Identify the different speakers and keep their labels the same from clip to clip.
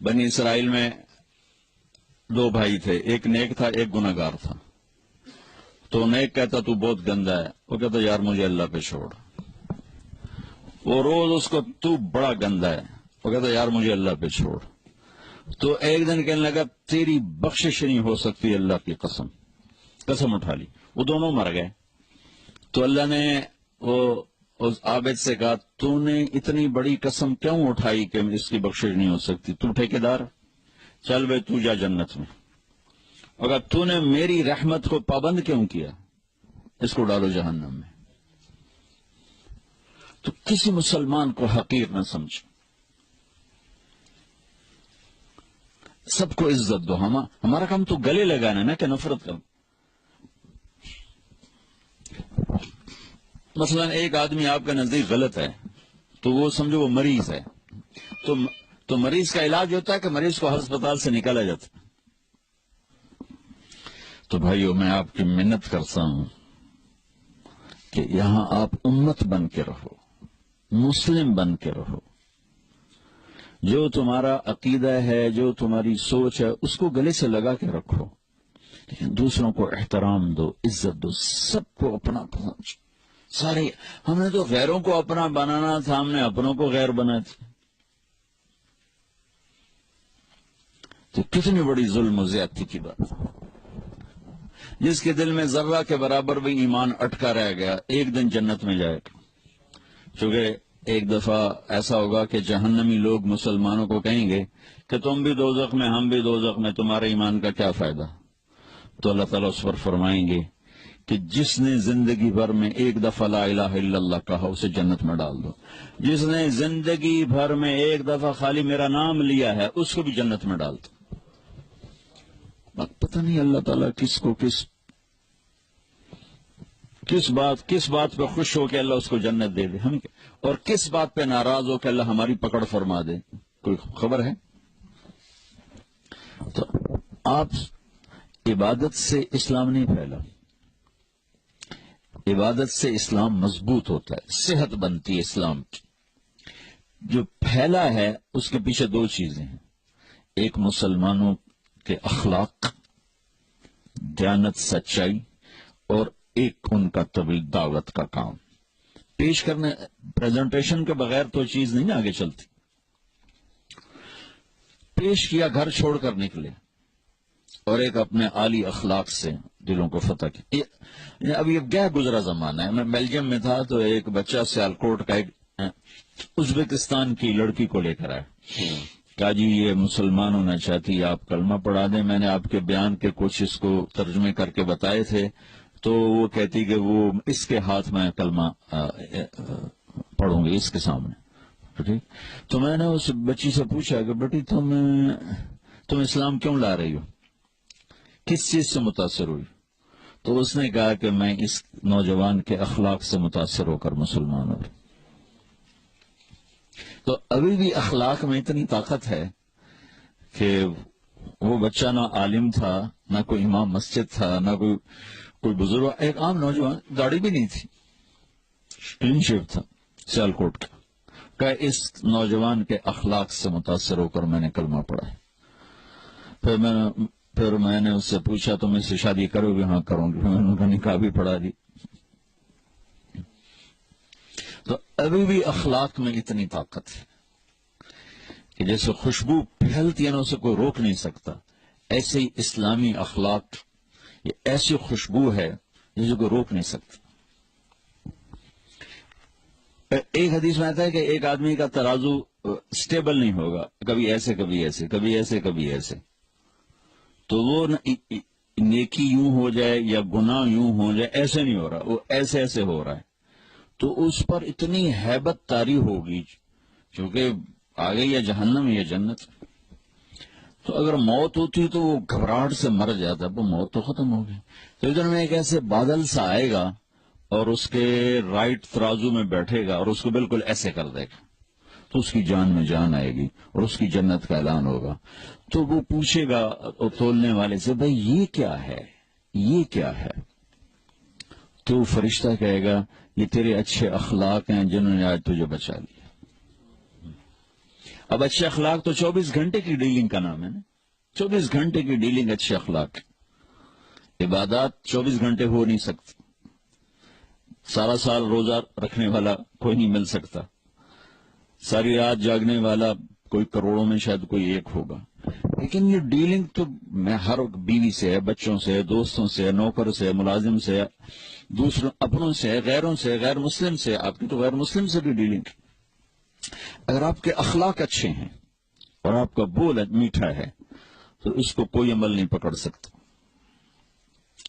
Speaker 1: بنی اسرائیل میں دو بھائی تھے، ایک نیک تھا ایک گناہگار تھا. تو نیک کہتا تو بہت گندا ہے، وہ کہتا یار مجھے اللہ پہ چھوڑ. وہ روز اس کو تو بڑا گندا ہے، وہ کہتا یار مجھے اللہ پہ چھوڑ. تو ایک دن کہنے لگا تیری بخشش نہیں ہو سکتی اللہ کی قسم. قسم اٹھا لی، وہ دونوں مر گئے. تو اللہ نے وہ اس عابد سے کہا تو نے اتنی بڑی قسم کیوں اٹھائی کہ اس کی بخشش نہیں ہو سکتی؟ تو ٹھیکیدار، چل بے تو جا جنت میں. اگر تو نے میری رحمت کو پابند کیوں کیا، اس کو ڈالو جہنم میں. تو کسی مسلمان کو حقیر نہ سمجھو، سب کو عزت دو. ہمارا کام تو گلے لگانا نا کہ نفرت کا. مثلا ایک آدمی آپ کے نزدیک غلط ہے تو وہ سمجھو وہ مریض ہے، تو مریض کا علاج ہوتا ہے کہ مریض کو ہسپتال سے نکالا جاتا. تو بھائیو میں آپ کی منت کرتا ہوں کہ یہاں آپ امت بن کے رہو، مسلم بن کے رہو. جو تمہارا عقیدہ ہے، جو تمہاری سوچ ہے، اس کو گلے سے لگا کے رکھو، لیکن دوسروں کو احترام دو، عزت دو، سب کو اپنا سمجھو. سارے ہم نے تو غیروں کو اپنا بنانا تھا، ہم نے اپنوں کو غیر بنا تھا. تو کتنی بڑی ظلم و زیادتی کی بات. جس کے دل میں ذرہ کے برابر بھی ایمان اٹکا رہ گیا ایک دن جنت میں جائے گا. چونکہ ایک دفعہ ایسا ہوگا کہ جہنمی لوگ مسلمانوں کو کہیں گے کہ تم بھی دوزخ میں ہم بھی دوزخ میں، تمہارے ایمان کا کیا فائدہ؟ تو اللہ تعالیٰ اس پر فرمائیں گے کہ جس نے زندگی بھر میں ایک دفعہ لا الہ الا اللہ کہا اسے جنت میں ڈال دو. جس نے زندگی بھر میں ایک دفعہ خالی میرا نام لیا ہے اس کو بھی جنت میں ڈال دو. پتہ نہیں اللہ تعالیٰ کس کو کس بات پہ خوش ہو کہ اللہ اس کو جنت دے دے، ہم اور کس بات پہ ناراض ہو کہ اللہ ہماری پکڑ فرما دے، کوئی خبر ہے؟ تو آپ عبادت سے اسلام نہیں پھیلا، عبادت سے اسلام مضبوط ہوتا ہے، صحت بنتی ہے اسلام کی. جو پھیلا ہے اس کے پیچھے دو چیزیں ہیں، ایک مسلمانوں کے اخلاق، دیانت، سچائی، اور ایک ان کا طویل دعوت کا کام پیش کرنے. پریزنٹیشن کے بغیر تو چیز نہیں آگے چلتی. پیش کیا، گھر چھوڑ کر نکلے، اور ایک اپنے عالی اخلاق سے دلوں کو فتح کیا. اب یہ گیا گزرا زمانہ ہے. میں بیلجیم میں تھا تو ایک بچہ سیالکوٹ کا ایک ازبکستان کی لڑکی کو لے کر آیا. کہا جی یہ مسلمان ہونا چاہتی، آپ کلمہ پڑھا دیں. میں نے آپ کے بیان کے کچھ اس کو ترجمے کر کے بتائے تھے تو وہ کہتی کہ وہ اس کے ہاتھ میں کلمہ پڑھوں گی اس کے سامنے. ٹھیک. تو میں نے اس بچی سے پوچھا کہ بیٹی تم اسلام کیوں لا رہی ہو، کس چیز سے متاثر ہوئی؟ تو اس نے کہا کہ میں اس نوجوان کے اخلاق سے متاثر ہو کر مسلمان ہوں. تو ابھی بھی اخلاق میں اتنی طاقت ہے کہ وہ بچہ نہ عالم تھا، نہ کوئی امام مسجد تھا، نہ کوئی بزرگ، ایک عام نوجوان، داڑھی بھی نہیں تھی، کلین شیو تھا، سیالکوٹ کا. کہ اس نوجوان کے اخلاق سے متاثر ہو کر میں نے کلمہ پڑھا. پھر میں نے اس سے پوچھا تم اس سے شادی کرو گے؟ ہاں کروں گی. میں نے ان کا نکاح بھی پڑھا دی. تو ابھی بھی اخلاق میں اتنی طاقت ہے کہ جیسے خوشبو پھیلتی ہے نا اسے کوئی روک نہیں سکتا، ایسے ہی اسلامی اخلاق یہ ایسی خوشبو ہے جسے کوئی روک نہیں سکتا. ایک حدیث میں آتا ہے کہ ایک آدمی کا ترازو سٹیبل نہیں ہوگا، کبھی ایسے کبھی ایسے، کبھی ایسے کبھی ایسے. تو وہ نیکی یوں ہو جائے یا گناہ یوں ہو جائے، ایسے نہیں ہو رہا، وہ ایسے ایسے ہو رہا ہے. تو اس پر اتنی ہیبت طاری ہوگی کیونکہ آگے یا جہنم یا جنت. تو اگر موت ہوتی تو وہ گھبراہٹ سے مر جاتا، وہ موت تو ختم ہو گئی. تو ادھر میں ایک ایسے بادل سا آئے گا اور اس کے رائٹ ترازو میں بیٹھے گا اور اس کو بالکل ایسے کر دے گا تو اس کی جان میں جان آئے گی اور اس کی جنت کا اعلان ہوگا. تو وہ پوچھے گا تولنے والے سے بھائی یہ کیا ہے، یہ کیا ہے؟ تو فرشتہ کہے گا یہ تیرے اچھے اخلاق ہیں جنہوں نے آج تجھے بچا لیا. اب اچھے اخلاق تو 24 گھنٹے کی ڈیلنگ کا نام ہے نا، 24 گھنٹے کی ڈیلنگ اچھے اخلاق. عبادات 24 گھنٹے ہو نہیں سکتی، سارا سال روزہ رکھنے والا کوئی نہیں مل سکتا، ساری رات جاگنے والا کوئی کروڑوں میں شاید کوئی ایک ہوگا. لیکن یہ ڈیلنگ تو میں ہر بیوی سے ہے، بچوں سے ہے، دوستوں سے ہے، نوکر سے ہے، ملازم سے ہے، دوسروں اپنوں سے ہے، غیروں سے، غیر مسلم سے. آپ کی تو غیر مسلم سے بھی ڈیلنگ. اگر آپ کے اخلاق اچھے ہیں اور آپ کا بول میٹھا ہے تو اس کو کوئی عمل نہیں پکڑ سکتا.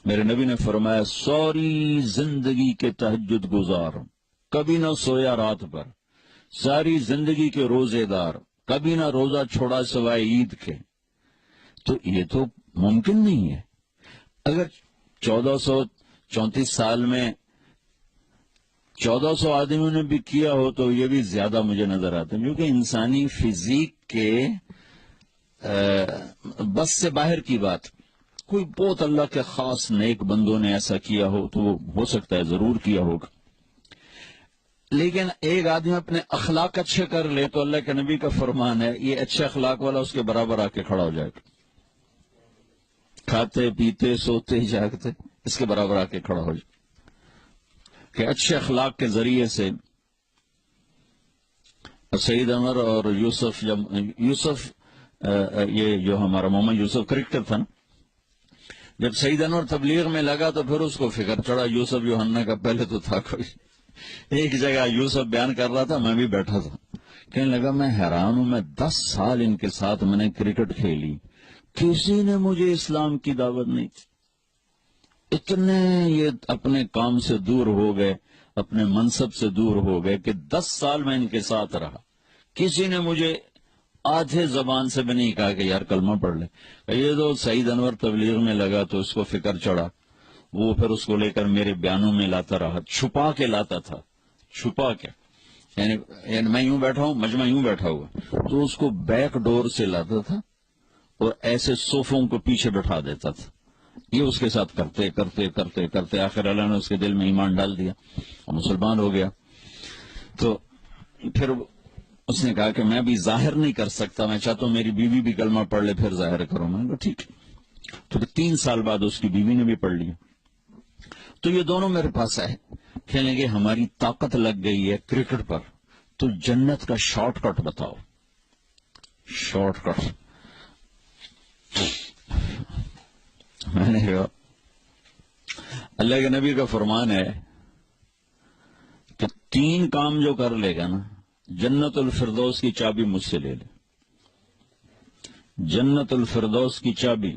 Speaker 1: میرے نبی نے فرمایا ساری زندگی کے تہجد گزار، کبھی نہ سویا رات بھر، ساری زندگی کے روزے دار، کبھی نہ روزہ چھوڑا سوائے عید کے. تو یہ تو ممکن نہیں ہے. اگر 1434 سال میں 1400 آدمیوں نے بھی کیا ہو تو یہ بھی زیادہ مجھے نظر آتا ہے، کیونکہ انسانی فزیک کے بس سے باہر کی بات. کوئی بہت اللہ کے خاص نیک بندوں نے ایسا کیا ہو تو وہ ہو سکتا ہے ضرور کیا ہوگا. لیکن ایک آدمی اپنے اخلاق اچھے کر لے تو اللہ کے نبی کا فرمان ہے یہ اچھے اخلاق والا اس کے برابر آ کے کھڑا ہو جائے گا. کھاتے پیتے سوتے جاگتے اس کے برابر آ کے کھڑا ہو جائے کہ اچھے اخلاق کے ذریعے سے. سعید انور اور یوسف یہ جو ہمارا محمد یوسف کرکٹر تھا نا، جب سعید انور تبلیغ میں لگا تو پھر اس کو فکر چڑھا یوسف یوحنا کا. پہلے تو تھا کوئی، ایک جگہ یوسف بیان کر رہا تھا، میں بھی بیٹھا تھا، کہنے لگا میں حیران ہوں، میں 10 سال ان کے ساتھ میں نے کرکٹ کھیلی، کسی نے مجھے اسلام کی دعوت نہیں تھی. اتنے یہ اپنے کام سے دور ہو گئے، اپنے منصب سے دور ہو گئے کہ 10 سال میں ان کے ساتھ رہا، کسی نے مجھے آدھے زبان سے بھی نہیں کہا کہ یار کلمہ پڑھ لے. یہ تو سعید انور تبلیغ میں لگا تو اس کو فکر چڑھا، وہ پھر اس کو لے کر میرے بیانوں میں لاتا رہا، چھپا کے لاتا تھا، چھپا کے. یعنی میں یوں بیٹھا ہوں، مجمع یوں بیٹھا ہوا تو اس کو بیک ڈور سے لاتا تھا اور ایسے صوفوں کو پیچھے بٹھا دیتا تھا. یہ اس کے ساتھ کرتے کرتے کرتے کرتے آخر اللہ نے اس کے دل میں ایمان ڈال دیا اور مسلمان ہو گیا. تو پھر اس نے کہا کہ میں بھی ظاہر نہیں کر سکتا، میں چاہتا ہوں میری بیوی بھی کلمہ پڑھ لے پھر ظاہر کروں. میں نے کہا ٹھیک. تو 3 سال بعد اس کی بیوی نے بھی پڑھ لیا. تو یہ دونوں میرے پاس آئے، کہنے لگے ہماری طاقت لگ گئی ہے کرکٹ پر، تو جنت کا شارٹ کٹ بتاؤ. Shortcut. میں نے کہا اللہ کے نبی کا فرمان ہے کہ 3 کام جو کر لے گا نا جنت الفردوس کی چابی مجھ سے لے لے. جنت الفردوس کی چابی